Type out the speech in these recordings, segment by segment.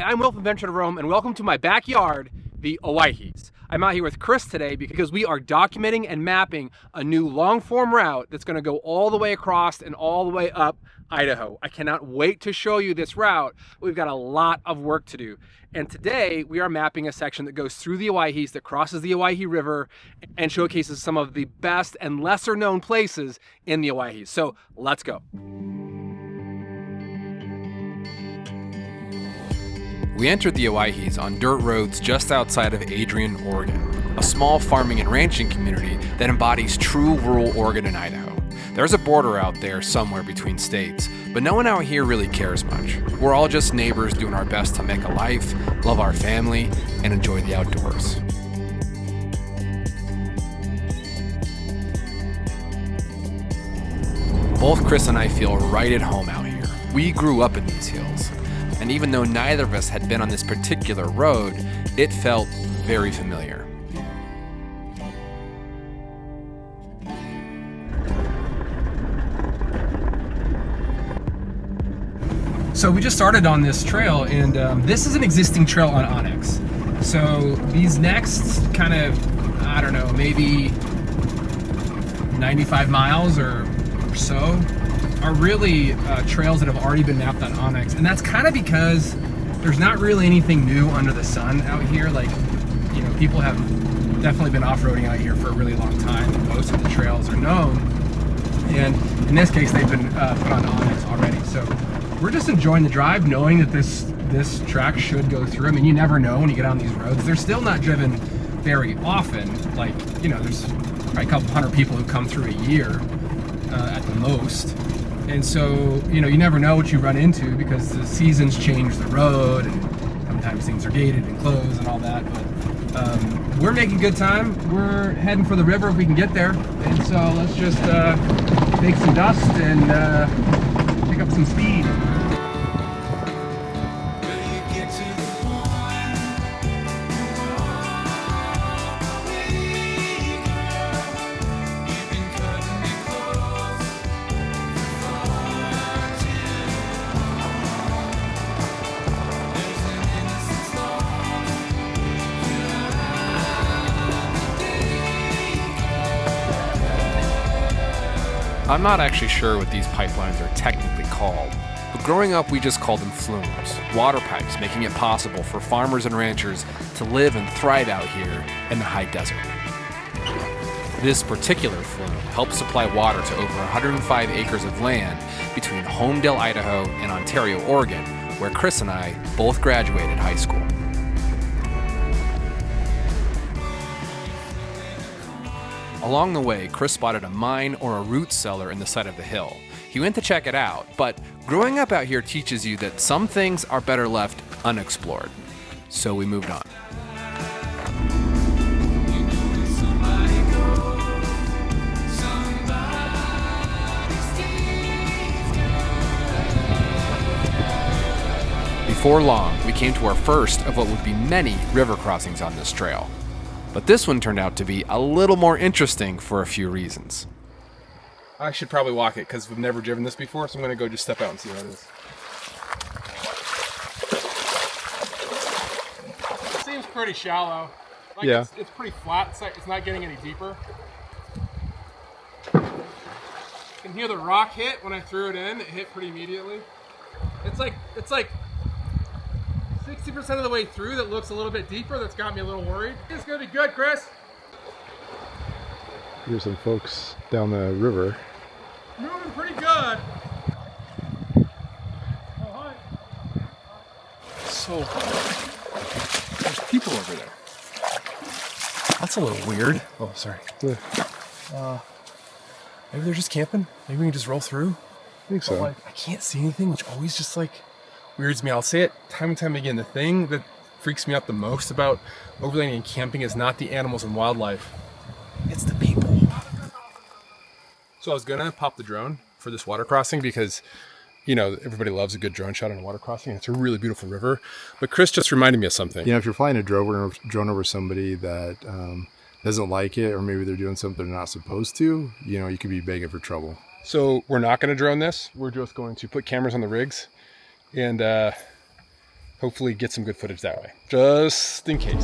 I'm Will from Venture to Rome, and welcome to my backyard, the Owyhees. I'm out here with Chris today because we are documenting and mapping a new long-form route that's going to go all the way across and all the way up Idaho. I cannot wait to show you this route. We've got a lot of work to do. And today we are mapping a section that goes through the Owyhees, that crosses the Owyhee River, and showcases some of the best and lesser known places in the Owyhees. So let's go. We entered the Owyhees on dirt roads just outside of Adrian, Oregon, a small farming and ranching community that embodies true rural Oregon and Idaho. There's a border out there somewhere between states, but no one out here really cares much. We're all just neighbors doing our best to make a life, love our family, and enjoy the outdoors. Both Chris and I feel right at home out here. We grew up in these hills. And even though neither of us had been on this particular road, it felt very familiar. So we just started on this trail, and this is an existing trail on Onyx. So these next kind of, I don't know, maybe 95 miles or so are really trails that have already been mapped on Onyx, and that's kind of because there's not really anything new under the sun out here. Like, you know, people have definitely been off-roading out here for a really long time, and most of the trails are known, and in this case they've been put on Onyx already. So we're just enjoying the drive, knowing that this track should go through. I mean, you never know when you get on these roads. They're still not driven very often. Like, you know, there's probably a couple hundred people who come through a year at the most. And so, you know, you never know what you run into because the seasons change the road, and sometimes things are gated and closed and all that. But we're making good time. We're heading for the river if we can get there. And so let's just make some dust and pick up some speed. I'm not actually sure what these pipelines are technically called, but growing up we just called them flumes, water pipes making it possible for farmers and ranchers to live and thrive out here in the high desert. This particular flume helps supply water to over 105 acres of land between Homedale, Idaho and Ontario, Oregon, where Chris and I both graduated high school. Along the way, Chris spotted a mine or a root cellar in the side of the hill. He went to check it out, but growing up out here teaches you that some things are better left unexplored. So we moved on. Before long, we came to our first of what would be many river crossings on this trail. But this one turned out to be a little more interesting for a few reasons. I should probably walk it because we've never driven this before, so I'm going to go just step out and see how it is. It seems pretty shallow. Like, yeah. It's pretty flat. It's not getting any deeper. You can hear the rock hit when I threw it in. It hit pretty immediately. It's like 60% of the way through that looks a little bit deeper. That's got me a little worried. It's gonna be good, Chris. Here's some folks down the river. Moving pretty good. Oh, hi. So, there's people over there. That's a little weird. Oh, sorry. Yeah. Maybe they're just camping. Maybe we can just roll through. I think so. But, like, I can't see anything, which always just like weirds me. I'll say it time and time again. The thing that freaks me out the most about overlanding and camping is not the animals and wildlife. It's the people. So I was gonna pop the drone for this water crossing because, you know, everybody loves a good drone shot on a water crossing. It's a really beautiful river. But Chris just reminded me of something. You know, if you're flying a drone over somebody that doesn't like it, or maybe they're doing something they're not supposed to, you know, you could be begging for trouble. So we're not going to drone this. We're just going to put cameras on the rigs and hopefully get some good footage that way, just in case.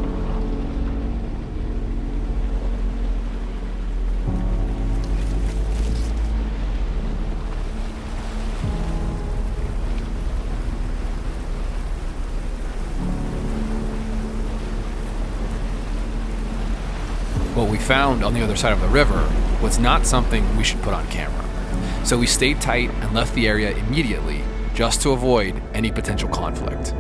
What we found on the other side of the river was not something we should put on camera. So we stayed tight and left the area immediately just to avoid any potential conflict.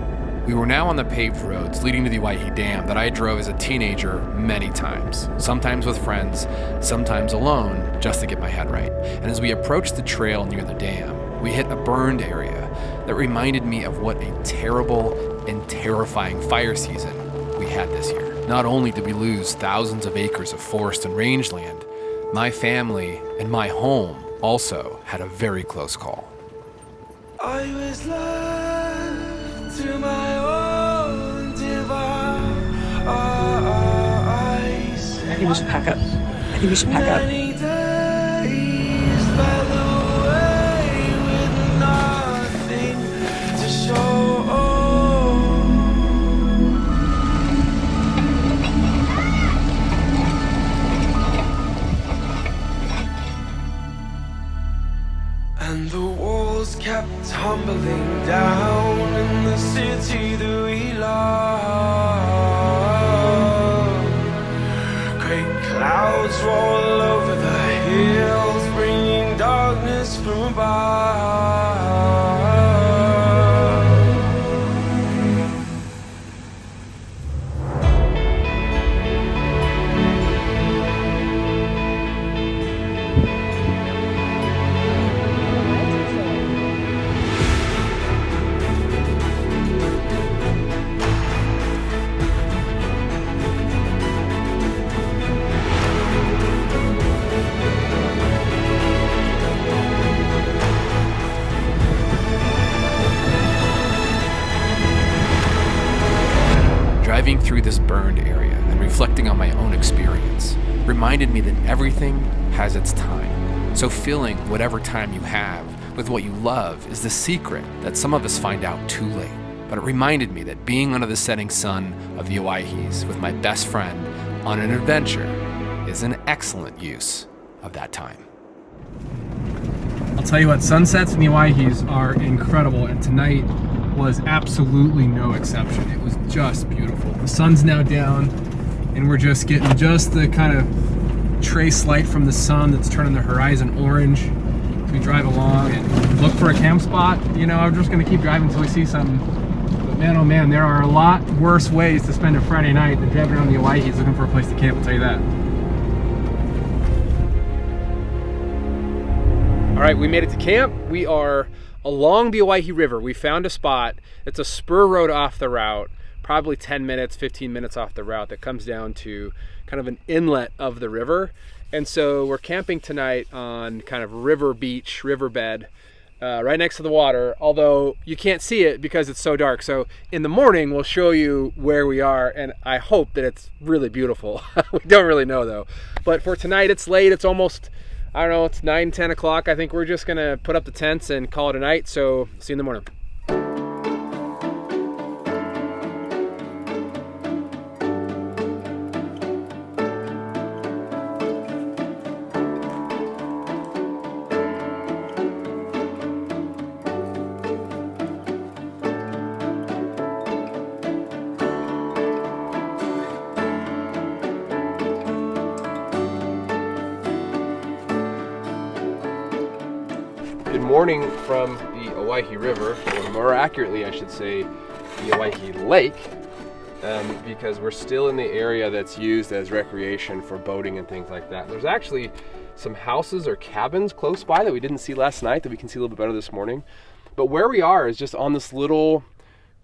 We were now on the paved roads leading to the Owyhee Dam that I drove as a teenager many times, sometimes with friends, sometimes alone, just to get my head right. And as we approached the trail near the dam, we hit a burned area that reminded me of what a terrible and terrifying fire season we had this year. Not only did we lose thousands of acres of forest and rangeland, my family and my home also had a very close call. I was left to my own device. I think we should pack up. I think we should pack up. Many days fell away with nothing to show. And the walls kept tumbling down in the city that we love. Great clouds roll over the hills, bringing darkness from above. Driving through this burned area and reflecting on my own experience reminded me that everything has its time. So filling whatever time you have with what you love is the secret that some of us find out too late. But it reminded me that being under the setting sun of the Owyhees with my best friend on an adventure is an excellent use of that time. I'll tell you what, sunsets in the Owyhees are incredible, and tonight was absolutely no exception. It was just beautiful. The sun's now down, and we're just getting just the kind of trace light from the sun that's turning the horizon orange. We drive along and look for a camp spot. You know, I'm just gonna keep driving until we see something. But man, oh man, there are a lot worse ways to spend a Friday night than driving around the Owyhees looking for a place to camp, I'll tell you that. All right, we made it to camp. We are along the Owyhee River. We found a spot. It's a spur road off the route, probably 10 minutes, 15 minutes off the route that comes down to kind of an inlet of the river. And so we're camping tonight on kind of riverbed, right next to the water, although you can't see it because it's so dark. So in the morning, we'll show you where we are, and I hope that it's really beautiful. We don't really know though. But for tonight, it's late. It's almost, I don't know, it's 9, 10 o'clock. I think we're just gonna put up the tents and call it a night. So see you in the morning. Good morning from the Owyhee River, or more accurately, I should say, the Owyhee Lake, because we're still in the area that's used as recreation for boating and things like that. There's actually some houses or cabins close by that we didn't see last night that we can see a little bit better this morning. But where we are is just on this little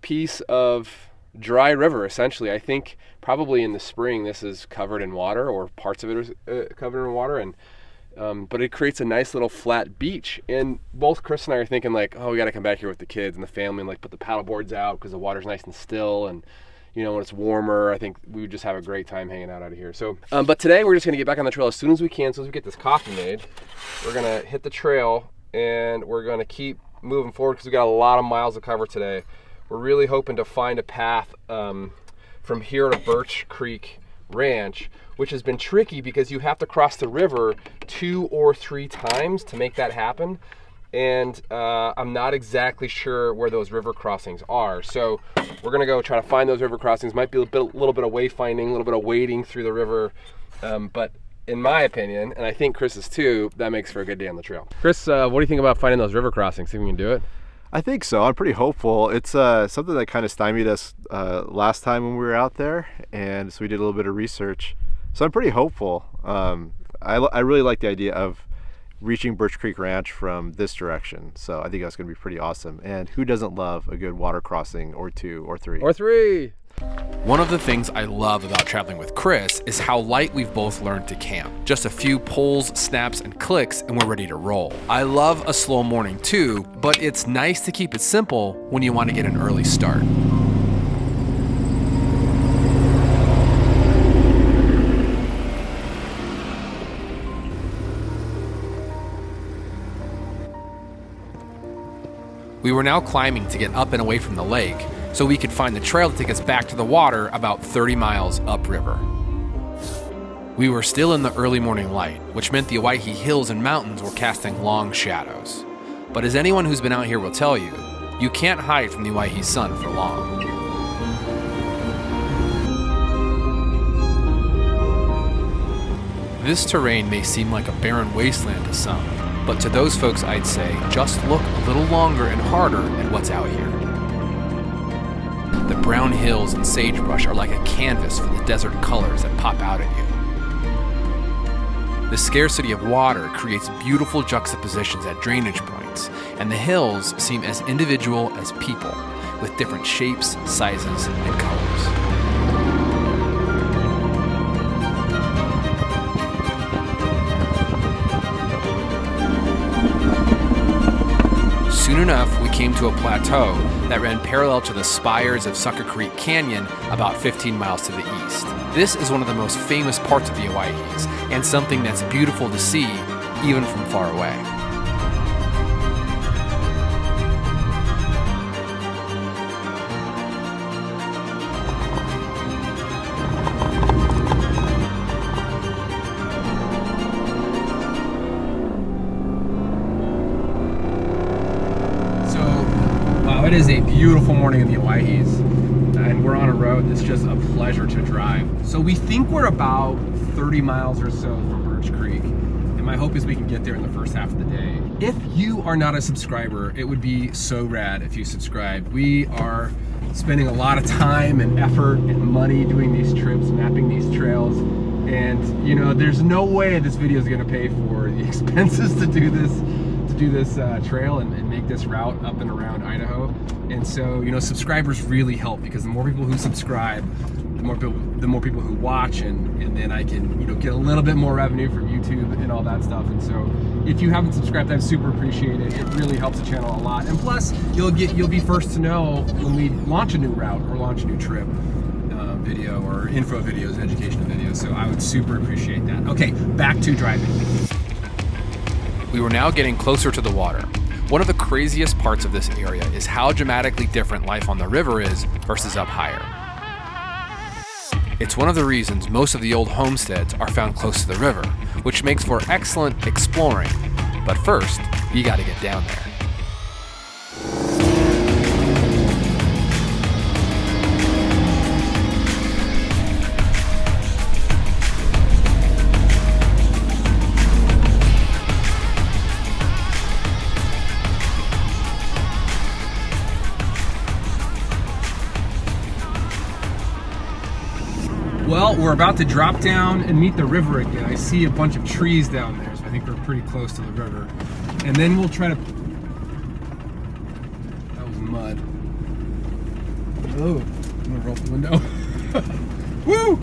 piece of dry river, essentially. I think probably in the spring this is covered in water, or parts of it is covered in water, and but it creates a nice little flat beach. And both Chris and I are thinking like, oh, we got to come back here with the kids and the family and like put the paddle boards out because the water's nice and still, and you know, when it's warmer, I think we would just have a great time hanging out of here. So, but today we're just gonna get back on the trail as soon as we can. So as we get this coffee made, we're gonna hit the trail and we're gonna keep moving forward because we got a lot of miles to cover today. we're really hoping to find a path from here to Birch Creek Ranch, which has been tricky because you have to cross the river 2 or 3 times to make that happen. And I'm not exactly sure where those river crossings are. So we're gonna go try to find those river crossings. Might be a little bit of wayfinding, a little bit of wading through the river. But in my opinion, and I think Chris's too, that makes for a good day on the trail. Chris, what do you think about finding those river crossings? Think we can do it? I think so. I'm pretty hopeful. It's something that kind of stymied us last time when we were out there, and so we did a little bit of research. So I'm pretty hopeful. I really like the idea of reaching Birch Creek Ranch from this direction. So I think that's going to be pretty awesome. And who doesn't love a good water crossing or 2 or 3? Or 3! One of the things I love about traveling with Chris is how light we've both learned to camp. Just a few pulls, snaps, and clicks, and we're ready to roll. I love a slow morning too, but it's nice to keep it simple when you want to get an early start. We were now climbing to get up and away from the lake, so we could find the trail to take us back to the water about 30 miles upriver. We were still in the early morning light, which meant the Owyhee hills and mountains were casting long shadows. But as anyone who's been out here will tell you, you can't hide from the Owyhee sun for long. This terrain may seem like a barren wasteland to some, but to those folks I'd say, just look a little longer and harder at what's out here. The brown hills and sagebrush are like a canvas for the desert colors that pop out at you. The scarcity of water creates beautiful juxtapositions at drainage points, and the hills seem as individual as people, with different shapes, sizes, and colors. Soon enough, we came to a plateau that ran parallel to the spires of Succor Creek Canyon about 15 miles to the east. This is one of the most famous parts of the Owyhees, and something that's beautiful to see, even from far away. It is a beautiful morning in the Owyhees, and we're on a road that's just a pleasure to drive. So we think we're about 30 miles or so from Birch Creek, and my hope is we can get there in the first half of the day. If you are not a subscriber, it would be so rad if you subscribed. We are spending a lot of time and effort and money doing these trips, mapping these trails, and you know, there's no way this video is going to pay for the expenses to do this trail and make this route up and around Idaho. And so, you know, subscribers really help, because the more people who subscribe, the more people who watch, and then I can, you know, get a little bit more revenue from YouTube and all that stuff. And so if you haven't subscribed, I'd super appreciate it. It really helps the channel a lot. And plus, you'll be first to know when we launch a new route or launch a new trip video or info videos and educational videos. So I would super appreciate that. Okay, back to driving. We were now getting closer to the water. One of the craziest parts of this area is how dramatically different life on the river is versus up higher. It's one of the reasons most of the old homesteads are found close to the river, which makes for excellent exploring. But first, you gotta get down there. Well, we're about to drop down and meet the river again. I see a bunch of trees down there, so I think we're pretty close to the river. And then we'll try to... That was mud. Oh, I'm gonna roll up the window. Woo!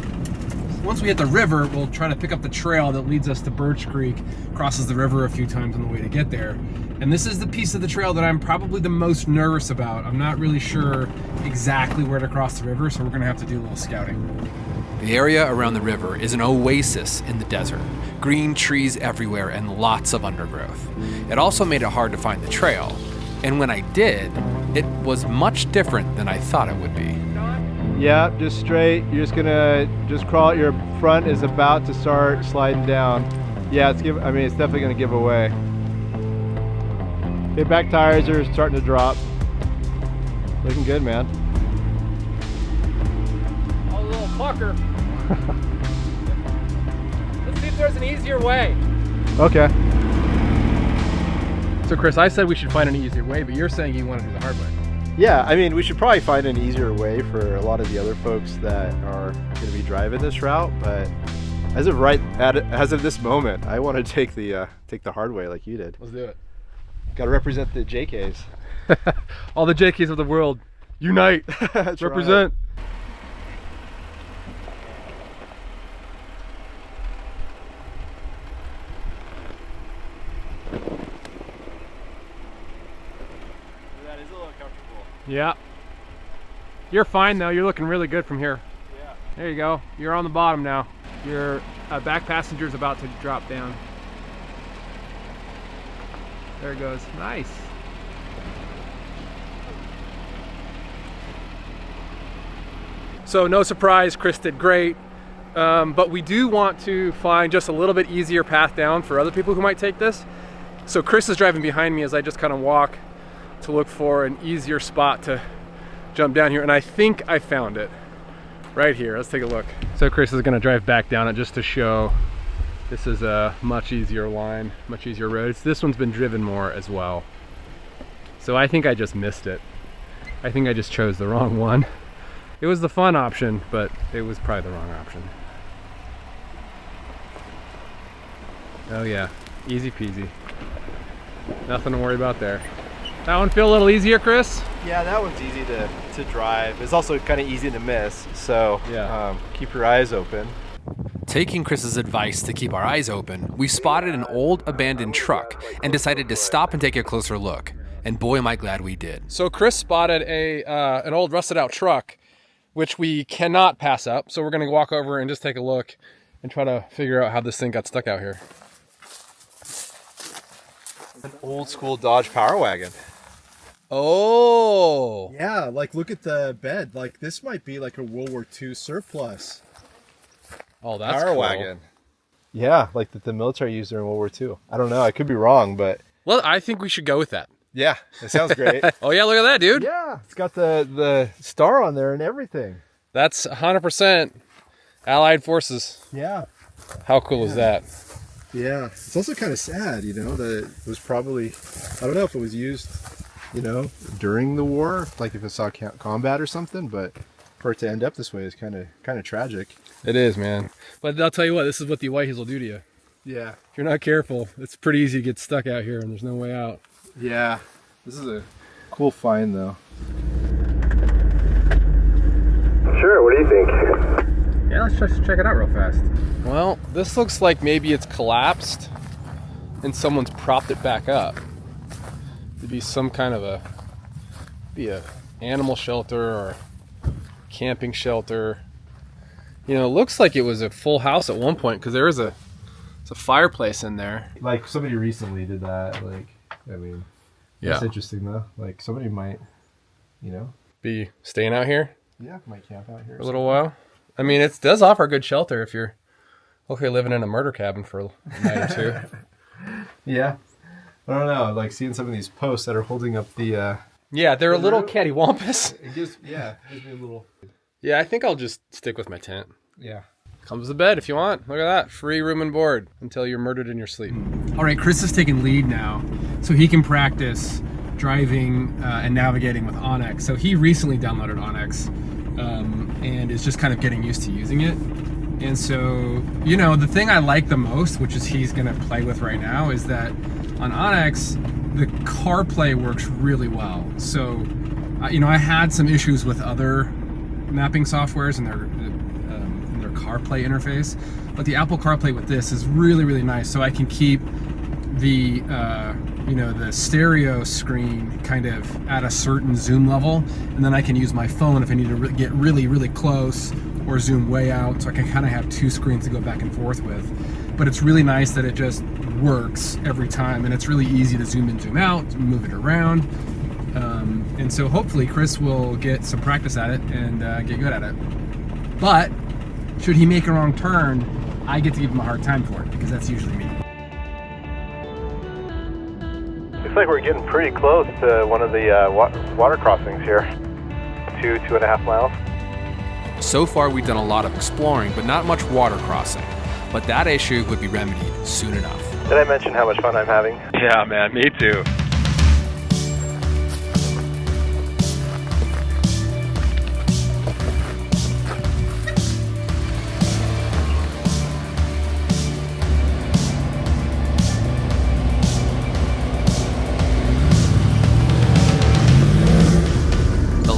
Once we hit the river, we'll try to pick up the trail that leads us to Birch Creek, crosses the river a few times on the way to get there. And this is the piece of the trail that I'm probably the most nervous about. I'm not really sure exactly where to cross the river, so we're gonna have to do a little scouting. The area around the river is an oasis in the desert. Green trees everywhere and lots of undergrowth. It also made it hard to find the trail, And when I did, it was much different than I thought it would be. Yeah, just straight. You're just gonna crawl. Your front is about to start sliding down. Yeah, it's definitely gonna give away. Your back tires are starting to drop. Looking good, man. Oh, little fucker. Let's see if there's an easier way. Okay. So Chris, I said we should find an easier way, but you're saying you want to do the hard way. Yeah, I mean, we should probably find an easier way for a lot of the other folks that are going to be driving this route. But as of this moment, I want to take the hard way like you did. Let's do it. Got to represent the JKs. All the JKs of the world, unite. That's represent. Right. That is a little comfortable. Yeah. You're fine though. You're looking really good from here. Yeah. There you go. You're on the bottom now. Your back passenger's about to drop down. There it goes. Nice. So no surprise, Chris did great. But we do want to find just a little bit easier path down for other people who might take this. So Chris is driving behind me as I just kind of walk to look for an easier spot to jump down here. And I think I found it right here. Let's take a look. So Chris is gonna drive back down it just to show this is a much easier line, much easier road. This one's been driven more as well. So I think I just missed it. I think I just chose the wrong one. It was the fun option, but it was probably the wrong option. Oh yeah, easy peasy. Nothing to worry about there. That one feel a little easier, Chris? Yeah, that one's easy to drive. It's also kind of easy to miss, so Yeah. Keep your eyes open. Taking Chris's advice to keep our eyes open, we spotted an old abandoned truck and decided to stop and take a closer look. And boy, am I glad we did. So Chris spotted an old rusted out truck, which we cannot pass up. So we're gonna walk over and just take a look and try to figure out how this thing got stuck out here. An old school Dodge Power Wagon. Oh, Yeah, like look at the bed. Like this might be like a World War II surplus. oh, that's Power cool. Wagon. Yeah, like that the military used during World War II. I don't know. I could be wrong, but Well, I think we should go with that. yeah, it sounds great. Oh yeah, look at that, dude. Yeah, it's got the star on there and everything. That's 100% Allied forces. Yeah. How cool is that? Yeah. It's also kind of sad, you know, that it was probably, I don't know if it was used, you know, during the war, like if it saw combat or something, but for it to end up this way is kind of tragic. It is, man. But I'll tell you what, this is what the Owyhees will do to you. Yeah. If you're not careful, it's pretty easy to get stuck out here and there's no way out. Yeah, this is a cool find though. Sure, what do you think? Yeah, let's just check it out real fast. Well, this looks like maybe it's collapsed and someone's propped it back up. It'd be some kind of a animal shelter or camping shelter. You know, it looks like it was a full house at one point because there is a fireplace in there. Like somebody recently did that. Like, I mean, Yeah. that's interesting though. Like somebody might, you know, Be staying out here might camp out here for a little while. I mean, it does offer good shelter if you're okay living in a murder cabin for a night or two. Yeah, I don't know. Like seeing some of these posts that are holding up the. Yeah, they're a little cattywampus. It gives me a little. Yeah, I think I'll just stick with my tent. Yeah. Comes with a bed if you want. Look at that. Free room and board until you're murdered in your sleep. All right, Chris is taking lead now, so he can practice driving and navigating with Onyx. So he recently downloaded Onyx and is just kind of getting used to using it. And so, you know, the thing I like the most, which is he's gonna play with right now, is that on Onyx, the CarPlay works really well. So, you know, I had some issues with other mapping softwares and their CarPlay interface, but the Apple CarPlay with this is really, really nice. So I can keep the you know, the stereo screen kind of at a certain zoom level, and then I can use my phone if I need to get really, really close or zoom way out, so I can kind of have two screens to go back and forth with. But it's really nice that it just works every time, and it's really easy to zoom in, zoom out, move it around. And so hopefully Chris will get some practice at it and get good at it. But should he make a wrong turn, I get to give him a hard time for it, because that's usually me. Looks like we're getting pretty close to one of the water crossings here. 2.5 miles. So far, we've done a lot of exploring, but not much water crossing. But that issue would be remedied soon enough. Did I mention how much fun I'm having? Yeah, man, me too.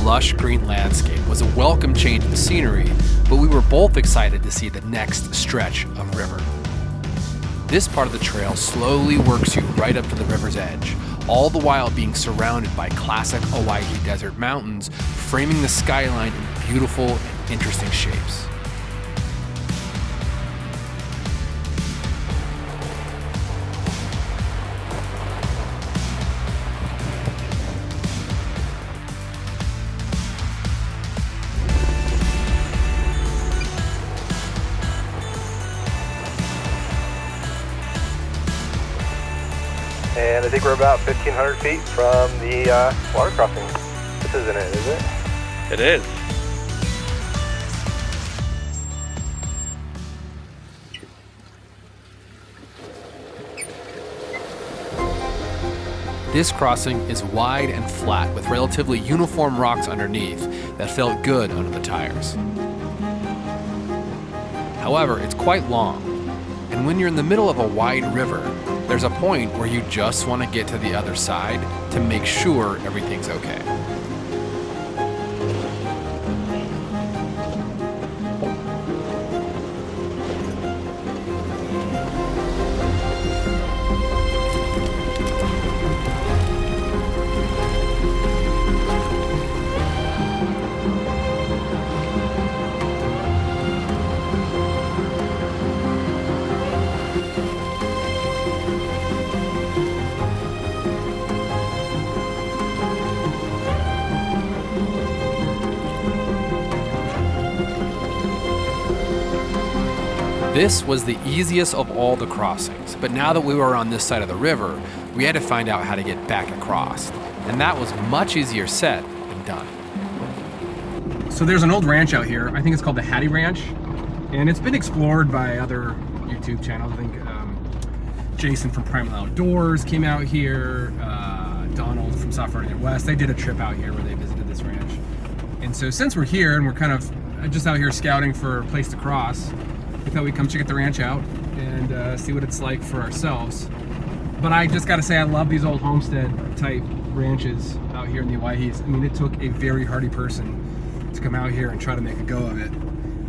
Lush green landscape was a welcome change in the scenery, but we were both excited to see the next stretch of river. This part of the trail slowly works you right up to the river's edge, all the while being surrounded by classic Owyhee desert mountains, framing the skyline in beautiful and interesting shapes. And I think we're about 1,500 feet from the water crossing. This isn't it, is it? It is. This crossing is wide and flat with relatively uniform rocks underneath that felt good under the tires. However, it's quite long, and when you're in the middle of a wide river, there's a point where you just want to get to the other side to make sure everything's okay. This was the easiest of all the crossings, but now that we were on this side of the river, we had to find out how to get back across, and that was much easier said than done. So there's an old ranch out here. I think it's called the Hattie Ranch, and it's been explored by other YouTube channels. I think Jason from Primal Outdoors came out here, Donald from South Florida West. They did a trip out here where they visited this ranch. And so since we're here and we're kind of just out here scouting for a place to cross, we thought we'd come check the ranch out and see what it's like for ourselves. But I just gotta say, I love these old homestead type ranches out here in the Owyhees. I mean, it took a very hardy person to come out here and try to make a go of it.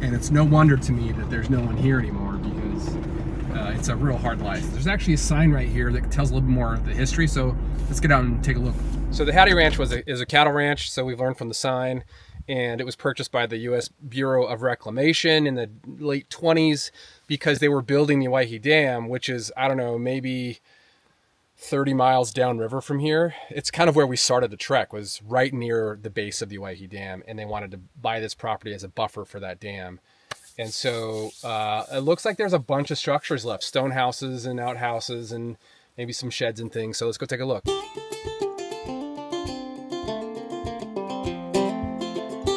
And it's no wonder to me that there's no one here anymore, because it's a real hard life. There's actually a sign right here that tells a little bit more of the history, so let's get out and take a look. So the Hattie Ranch is a cattle ranch, so we've learned from the sign. And it was purchased by the U.S. Bureau of Reclamation in the late 20s because they were building the Owyhee Dam, which is, I don't know, maybe 30 miles downriver from here. It's kind of where we started the trek, was right near the base of the Owyhee Dam, and they wanted to buy this property as a buffer for that dam. And so it looks like there's a bunch of structures left, stone houses and outhouses and maybe some sheds and things. So let's go take a look.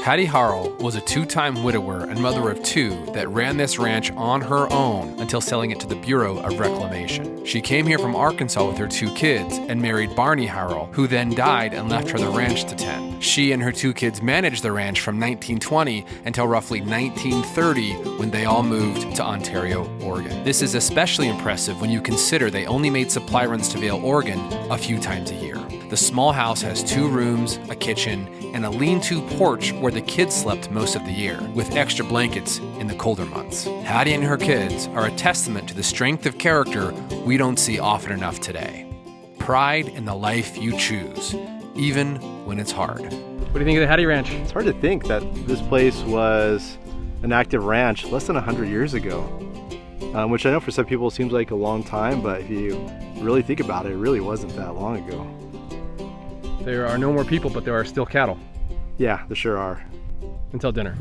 Hattie Harrel was a two-time widower and mother of two that ran this ranch on her own until selling it to the Bureau of Reclamation. She came here from Arkansas with her two kids and married Barney Harrel, who then died and left her the ranch to tend. She and her two kids managed the ranch from 1920 until roughly 1930, when they all moved to Ontario, Oregon. This is especially impressive when you consider they only made supply runs to Vail, Oregon a few times a year. The small house has 2 rooms, a kitchen, and a lean-to porch where the kids slept most of the year, with extra blankets in the colder months. Hattie and her kids are a testament to the strength of character we don't see often enough today. Pride in the life you choose, even when it's hard. What do you think of the Hattie Ranch? It's hard to think that this place was an active ranch less than 100 years ago, which I know for some people seems like a long time, but if you really think about it, it really wasn't that long ago. There are no more people, but there are still cattle Yeah, there sure are. until dinner.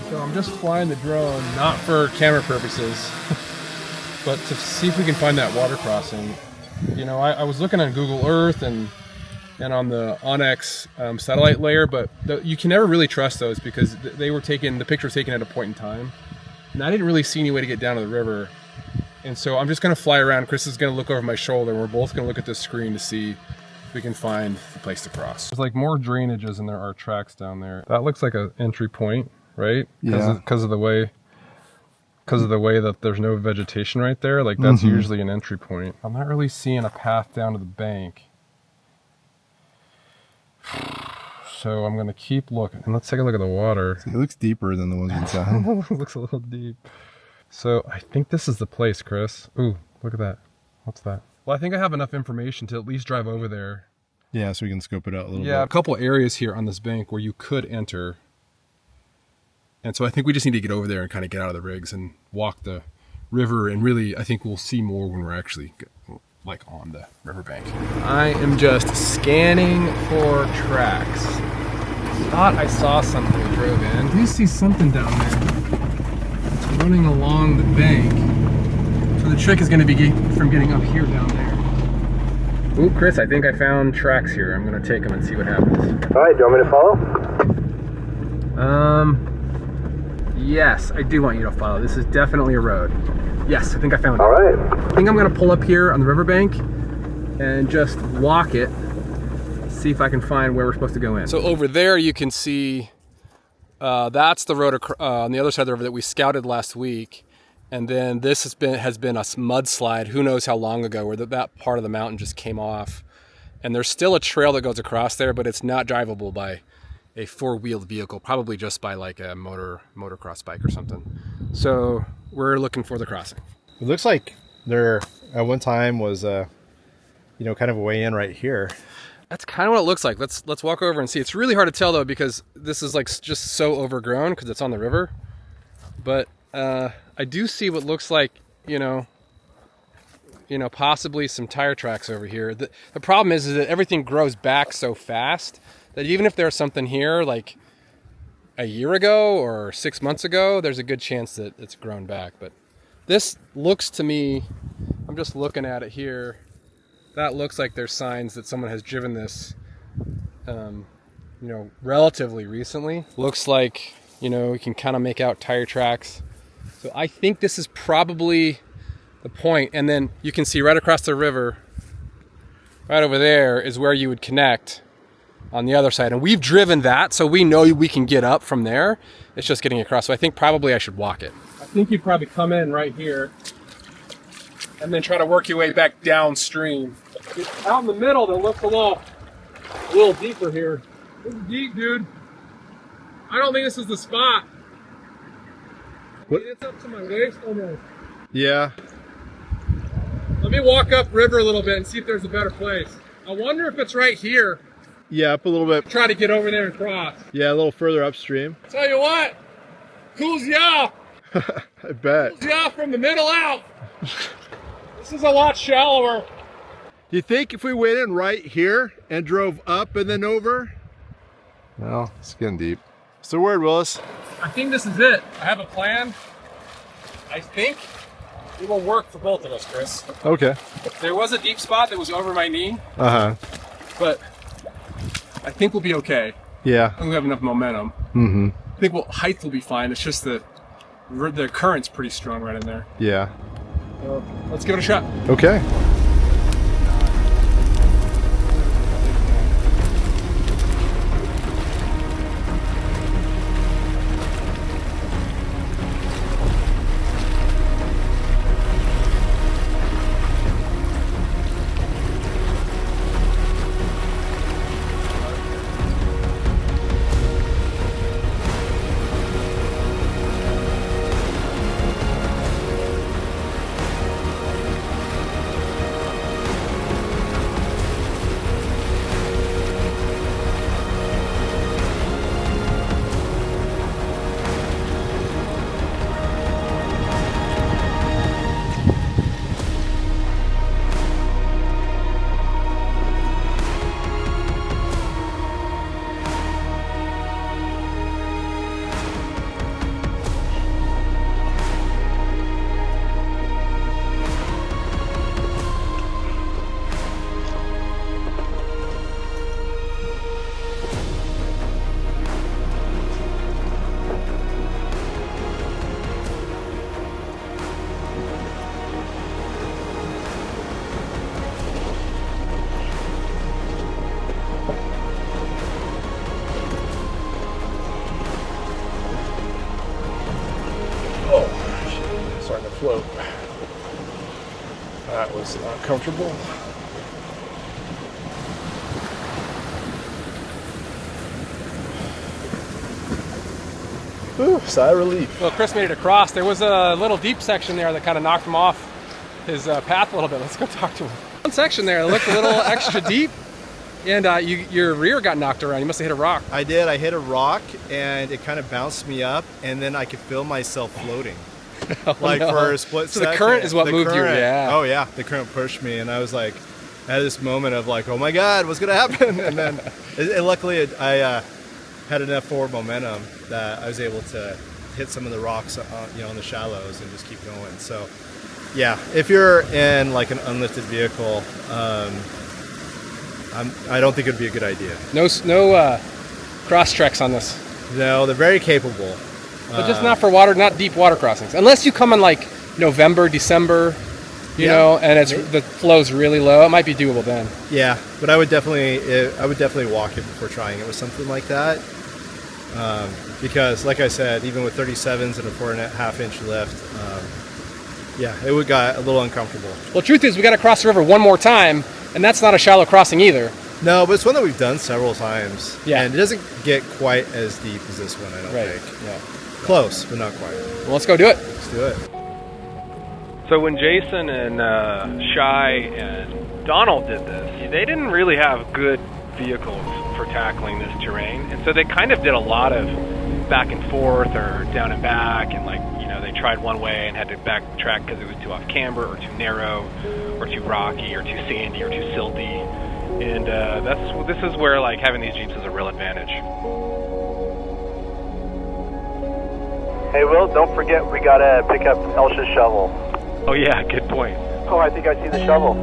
So I'm just flying the drone, not for camera purposes, but to see if we can find that water crossing. You know, I was looking on Google Earth and on the Onyx satellite layer, but you can never really trust those because the picture was taken at a point in time. And I didn't really see any way to get down to the river. And so I'm just gonna fly around. Chris is gonna look over my shoulder, and we're both gonna look at this screen to see if we can find the place to cross. There's like more drainages and there are tracks down there. That looks like an entry point, right? Yeah. Because of the way that there's no vegetation right there, like that's usually an entry point. I'm not really seeing a path down to the bank. So I'm gonna keep looking. And let's take a look at the water. It looks deeper than the ones we found. It looks a little deep. So I think this is the place, Chris. Ooh, look at that. What's that? Well, I think I have enough information to at least drive over there. Yeah, so we can scope it out a little Yeah, a bit. couple areas here on this bank where you could enter. And so I think we just need to get over there and kind of get out of the rigs and walk the river. And really, I think we'll see more when we're actually like on the riverbank. I am just scanning for tracks. Thought I saw something we drove in. I do see something down there. It's running along the bank. So the trick is going to be from getting up here down there. Ooh, Chris, I think I found tracks here. I'm going to take them and see what happens. All right, do you want me to follow? Yes, I do want you to follow. This is definitely a road. Yes, I think I found it. All right. I think I'm gonna pull up here on the riverbank and just walk it, see if I can find where we're supposed to go in. So over there you can see, that's the road on the other side of the river that we scouted last week. And then this has been a mudslide, who knows how long ago, where that part of the mountain just came off. And there's still a trail that goes across there, but it's not drivable by a four-wheeled vehicle, probably just by like a motocross bike or something. So we're looking for the crossing. It looks like there at one time was kind of a way in right here. That's kind of what it looks like. Let's walk over and see. It's really hard to tell though because this is like just so overgrown because it's on the river. But I do see what looks like, possibly some tire tracks over here. The problem is that everything grows back so fast that even if there's something here like a year ago or 6 months ago, there's a good chance that it's grown back. But this looks to me, I'm just looking at it here, that looks like there's signs that someone has driven this, relatively recently. Looks like, we can kind of make out tire tracks. So I think this is probably the point. And then you can see right across the river, right over there is where you would connect on the other side. And we've driven that, so we know we can get up from there. It's just getting across. So I think probably I should walk it. I think you'd probably come in right here and then try to work your way back downstream. It's out in the middle that looks a little deeper here. This is deep, dude. I don't think this is the spot. What? It's up to my waist almost. Yeah. Let me walk up river a little bit and see if there's a better place. I wonder if it's right here. Yeah, up a little bit. Try to get over there and cross. Yeah, a little further upstream. Tell you what, cools you off. I bet. Cools you off from the middle out. This is a lot shallower. Do you think if we went in right here and drove up and then over? Well, it's getting deep. What's the word, Willis? I think this is it. I have a plan. I think it will work for both of us, Chris. Okay. There was a deep spot that was over my knee, Uh-huh. but I think we'll be okay. Yeah. I think we have enough momentum. Mm-hmm. I think height will be fine. It's just the current's pretty strong right in there. Yeah. So let's give it a shot. Okay. float. That was not comfortable. Ooh, sigh of relief. Well, Chris made it across. There was a little deep section there that kind of knocked him off his path a little bit. Let's go talk to him. One section there that looked a little extra deep, and your rear got knocked around. You must have hit a rock. I did. I hit a rock, and it kind of bounced me up, and then I could feel myself floating. For a split second. So the current is what moved you, yeah. Oh, yeah. The current pushed me, and I was like, I had this moment of like, oh my God, what's going to happen? And then luckily I had enough forward momentum that I was able to hit some of the rocks on the shallows and just keep going. So yeah, if you're in like an unlifted vehicle, I don't think it'd be a good idea. No cross treks on this. No, they're very capable. But just not for not deep water crossings. Unless you come in like November, December, you know, and the flow's really low, it might be doable then. Yeah, but I would definitely walk it before trying it with something like that. Because like I said, even with 37s and a 4.5 inch lift, it would got a little uncomfortable. Well, truth is we got to cross the river one more time, and that's not a shallow crossing either. No, but it's one that we've done several times. Yeah. And it doesn't get quite as deep as this one, I don't think. Yeah. Close, but not quite. Well, let's go do it. Let's do it. So when Jason and Shy and Donald did this, they didn't really have good vehicles for tackling this terrain, and so they kind of did a lot of back and forth or down and back, and they tried one way and had to backtrack because it was too off camber or too narrow or too rocky or too sandy or too silty, and this is where having these Jeeps is a real advantage. Hey Will, don't forget we gotta pick up Elsha's shovel. Oh yeah, good point. Oh, I think I see the shovel.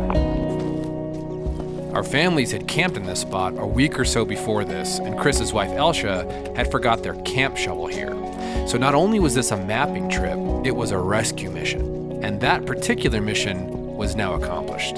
Our families had camped in this spot a week or so before this, and Chris's wife Elsha had forgot their camp shovel here. So not only was this a mapping trip, it was a rescue mission. And that particular mission was now accomplished.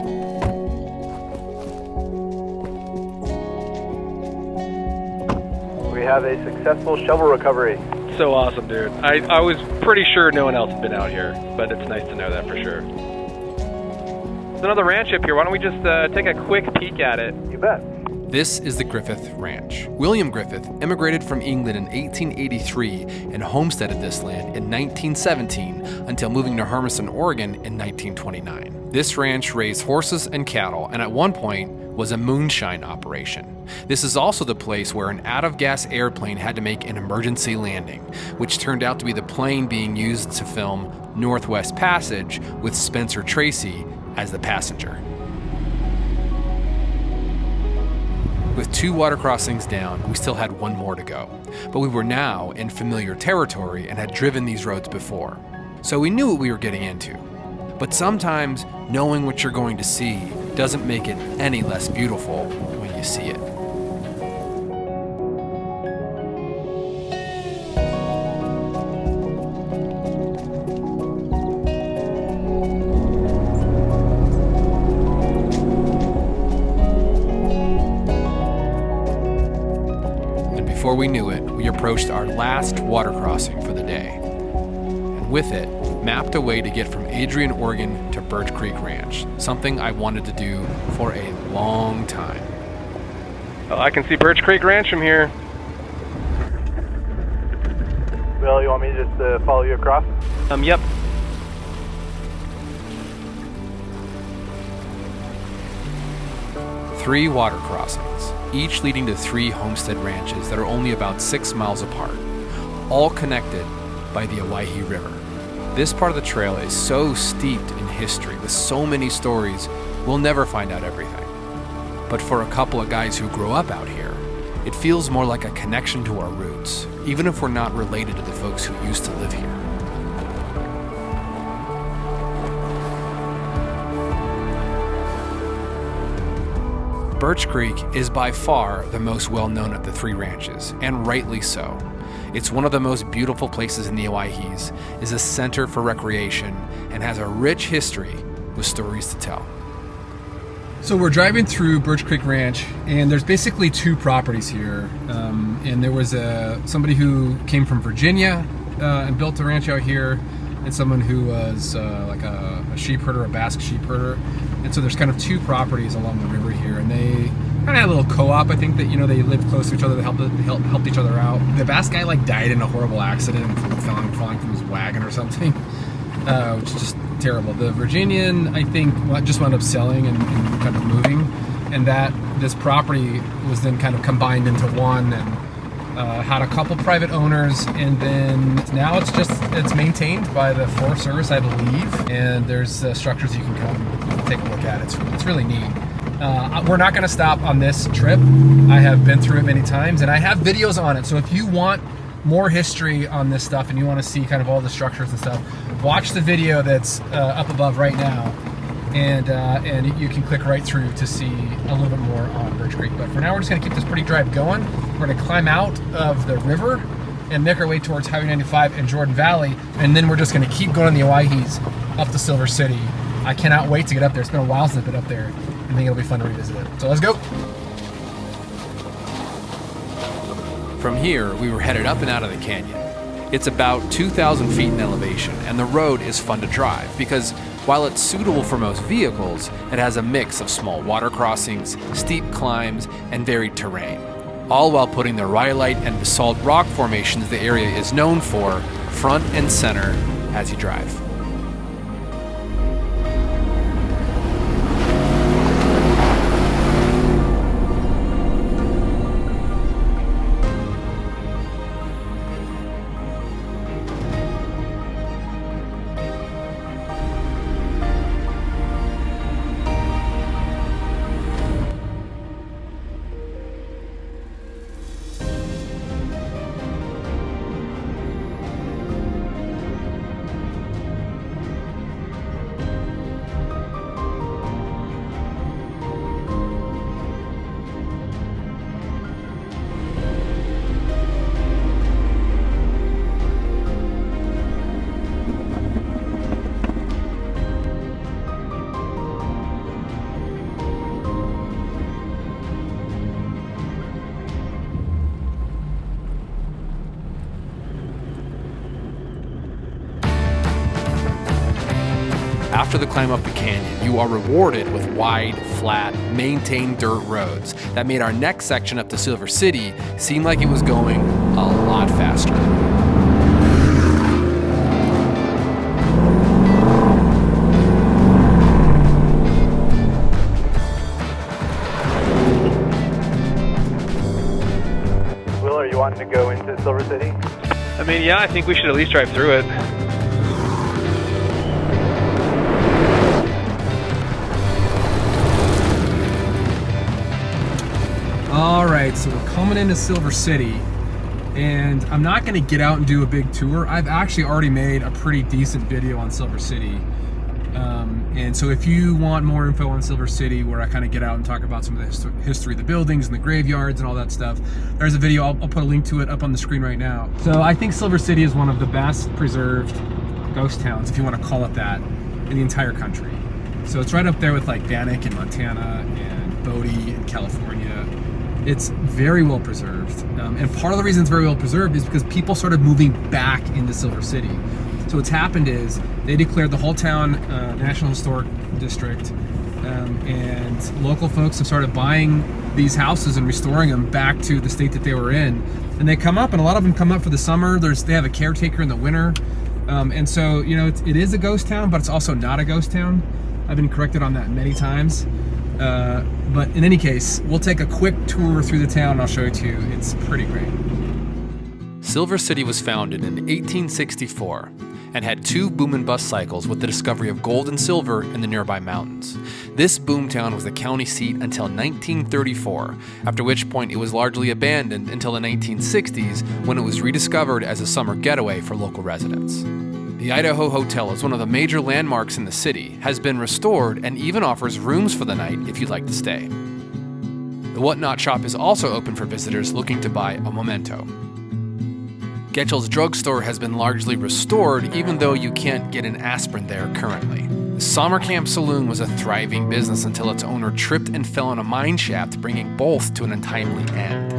We have a successful shovel recovery. So awesome, dude. I was pretty sure no one else had been out here, but it's nice to know that for sure. There's another ranch up here. Why don't we just take a quick peek at it? You bet. This is the Griffith Ranch. William Griffith immigrated from England in 1883 and homesteaded this land in 1917 until moving to Hermiston, Oregon in 1929. This ranch raised horses and cattle, and at one point was a moonshine operation. This is also the place where an out-of-gas airplane had to make an emergency landing, which turned out to be the plane being used to film Northwest Passage with Spencer Tracy as the passenger. With 2 water crossings down, we still had 1 more to go, but we were now in familiar territory and had driven these roads before, so we knew what we were getting into. But sometimes knowing what you're going to see doesn't make it any less beautiful when you see it. Before we knew it, we approached our last water crossing for the day, and with it, mapped a way to get from Adrian, Oregon to Birch Creek Ranch, something I wanted to do for a long time. Well, I can see Birch Creek Ranch from here. Will, you want me to just follow you across? Yep. Three water crossings, each leading to 3 homestead ranches that are only about 6 miles apart, all connected by the Owyhee River. This part of the trail is so steeped in history with so many stories, we'll never find out everything. But for a couple of guys who grew up out here, it feels more like a connection to our roots, even if we're not related to the folks who used to live here. Birch Creek is by far the most well-known of the 3 ranches, and rightly so. It's one of the most beautiful places in the Owyhees, is a center for recreation, and has a rich history with stories to tell. So we're driving through Birch Creek Ranch, and there's basically 2 properties here. And there was somebody who came from Virginia and built a ranch out here. and someone who was like a sheep herder, a Basque sheep herder. And so there's kind of two properties along the river here, and they kind of had a little co-op. I think that, you know, they lived close to each other, they helped each other out. The Basque guy like died in a horrible accident from falling from his wagon or something, which is just terrible. The Virginian, I think, just wound up selling and kind of moving, and that this property was then kind of combined into one, and had a couple private owners, and then now it's maintained by the Forest Service, I believe, and there's structures you can come take a look at. It's really neat. We're not going to stop on this trip. I have been through it many times, and I have videos on it, so if you want more history on this stuff and you want to see kind of all the structures and stuff, watch the video that's up above right now, and you can click right through to see a little bit more on Birch Creek. But for now, we're just going to keep this pretty drive going. We're going to climb out of the river and make our way towards Highway 95 and Jordan Valley, and then we're just going to keep going on the Owyhees up to Silver City. I cannot wait to get up there. It's been a while since I've been up there. I think it'll be fun to revisit it. So let's go. From here, we were headed up and out of the canyon. It's about 2,000 feet in elevation, and the road is fun to drive because while it's suitable for most vehicles, it has a mix of small water crossings, steep climbs, and varied terrain, all while putting the rhyolite and basalt rock formations the area is known for front and center as you drive. After the climb up the canyon, you are rewarded with wide, flat, maintained dirt roads that made our next section up to Silver City seem like it was going a lot faster. Will, are you wanting to go into Silver City? I mean, yeah, I think we should at least drive through it. All right, so we're coming into Silver City, and I'm not going to get out and do a big tour. I've actually already made a pretty decent video on Silver City. And so if you want more info on Silver City, where I kind of get out and talk about some of the history of the buildings and the graveyards and all that stuff, there's a video, I'll put a link to it up on the screen right now. So I think Silver City is one of the best preserved ghost towns, if you want to call it that, in the entire country. So it's right up there with like Bannock in Montana and Bodie in California. It's very well preserved. And part of the reason it's very well preserved is because people started moving back into Silver City. So what's happened is they declared the whole town National Historic District, and local folks have started buying these houses and restoring them back to the state that they were in. And they come up, and a lot of them come up for the summer. They have a caretaker in the winter. And so, you know, it is a ghost town, but it's also not a ghost town. I've been corrected on that many times. But in any case, we'll take a quick tour through the town and I'll show it to you. It's pretty great. Silver City was founded in 1864 and had 2 boom and bust cycles with the discovery of gold and silver in the nearby mountains. This boomtown was the county seat until 1934, after which point it was largely abandoned until the 1960s when it was rediscovered as a summer getaway for local residents. The Idaho Hotel is one of the major landmarks in the city, has been restored, and even offers rooms for the night if you'd like to stay. The Whatnot shop is also open for visitors looking to buy a memento. Getchell's drugstore has been largely restored, even though you can't get an aspirin there currently. The Summer Camp Saloon was a thriving business until its owner tripped and fell in a mine shaft, bringing both to an untimely end.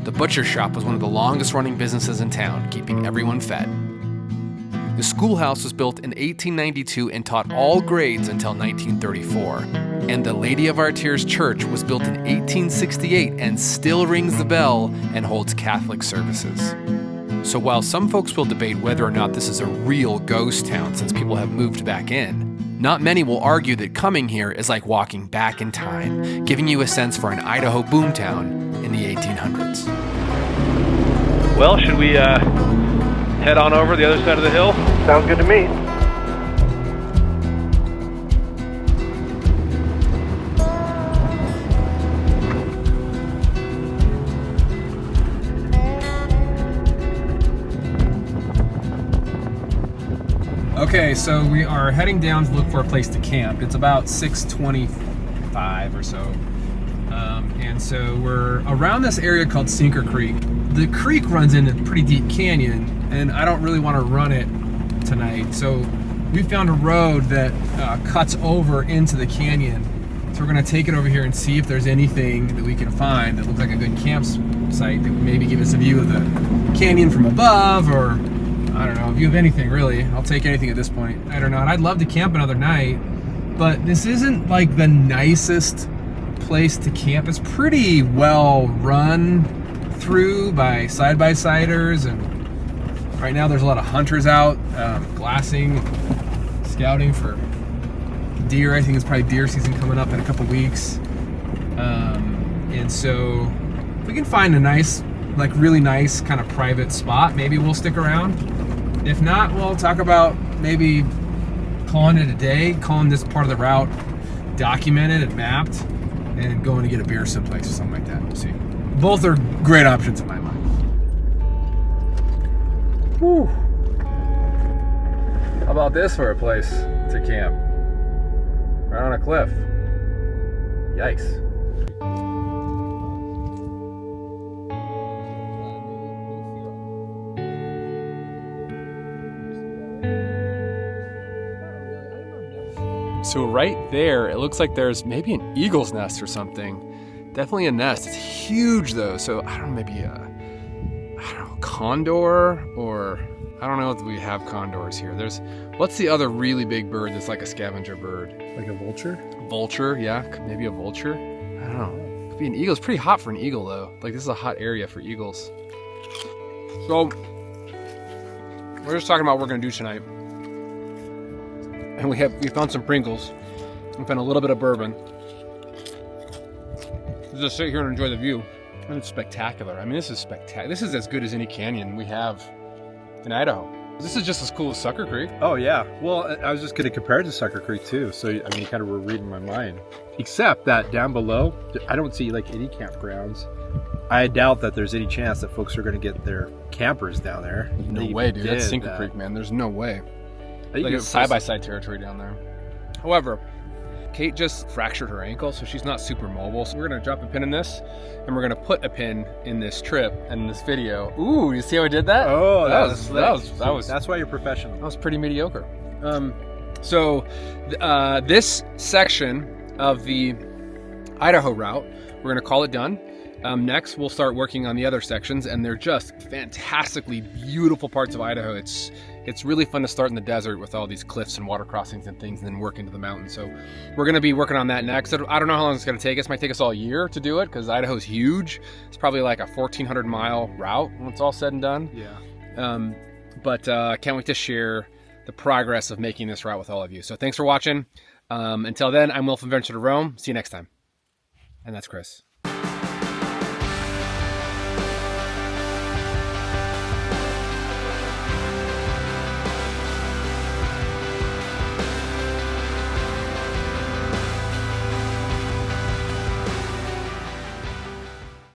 The butcher shop was one of the longest running businesses in town, keeping everyone fed. The schoolhouse was built in 1892 and taught all grades until 1934. And the Lady of Our Tears Church was built in 1868 and still rings the bell and holds Catholic services. So while some folks will debate whether or not this is a real ghost town since people have moved back in, not many will argue that coming here is like walking back in time, giving you a sense for an Idaho boomtown in the 1800s. Well, should we head on over the other side of the hill? Sounds good to me. Okay, so we are heading down to look for a place to camp. It's about 6:25 or so. And so we're around this area called Succor Creek. The creek runs into a pretty deep canyon, and I don't really want to run it tonight. So we found a road that cuts over into the canyon. So we're going to take it over here and see if there's anything that we can find that looks like a good campsite that would maybe give us a view of the canyon from above, or I don't know, a view of anything really. I'll take anything at this point. I don't know. And I'd love to camp another night, but this isn't like the nicest place to camp. It's pretty well run through by side-by-siders, and right now there's a lot of hunters out glassing, scouting for deer. I think it's probably deer season coming up in a couple weeks. And so if we can find a nice, like really nice kind of private spot, maybe we'll stick around. If not, we'll talk about maybe calling it a day, calling this part of the route documented and mapped, and going to get a beer someplace or something like that. We'll see. Both are great options in my mind. Whew. How about this for a place to camp? Right on a cliff. Yikes. So right there, it looks like there's maybe an eagle's nest or something. Definitely a nest. It's huge though, so I don't know, maybe a condor, or I don't know if we have condors here. What's the other really big bird that's like a scavenger bird? Like a vulture? Vulture, yeah, maybe a vulture. I don't know. Could be an eagle. It's pretty hot for an eagle though. Like this is a hot area for eagles. So we're just talking about what we're gonna do tonight. And we found some Pringles. We found a little bit of bourbon. Just sit here and enjoy the view. And it's spectacular. I mean, this is spectacular. This is as good as any canyon we have in Idaho. This is just as cool as Succor Creek. Oh yeah. Well, I was just going to compare it to Succor Creek too. So I mean, you kind of were reading my mind. Except that down below, I don't see like any campgrounds. I doubt that there's any chance that folks are going to get their campers down there. No way, dude. That's Succor Creek, man. There's no way. Like it's side-by-side territory down there. However, Kate just fractured her ankle, so she's not super mobile. So we're gonna drop a pin in this, and we're gonna put a pin in this trip and in this video. Ooh, you see how I did that? Oh, that was. That's why you're professional. That was pretty mediocre. So this section of the Idaho route, we're gonna call it done. Next, we'll start working on the other sections, and they're just fantastically beautiful parts of Idaho. It's really fun to start in the desert with all these cliffs and water crossings and things, and then work into the mountains. So we're going to be working on that next. I don't know how long it's going to take us. It might take us all year to do it because Idaho's huge. It's probably like a 1,400 mile route when it's all said and done. Yeah. But can't wait to share the progress of making this route with all of you. So thanks for watching. Until then, I'm Will from Venture to Rome. See you next time. And that's Chris.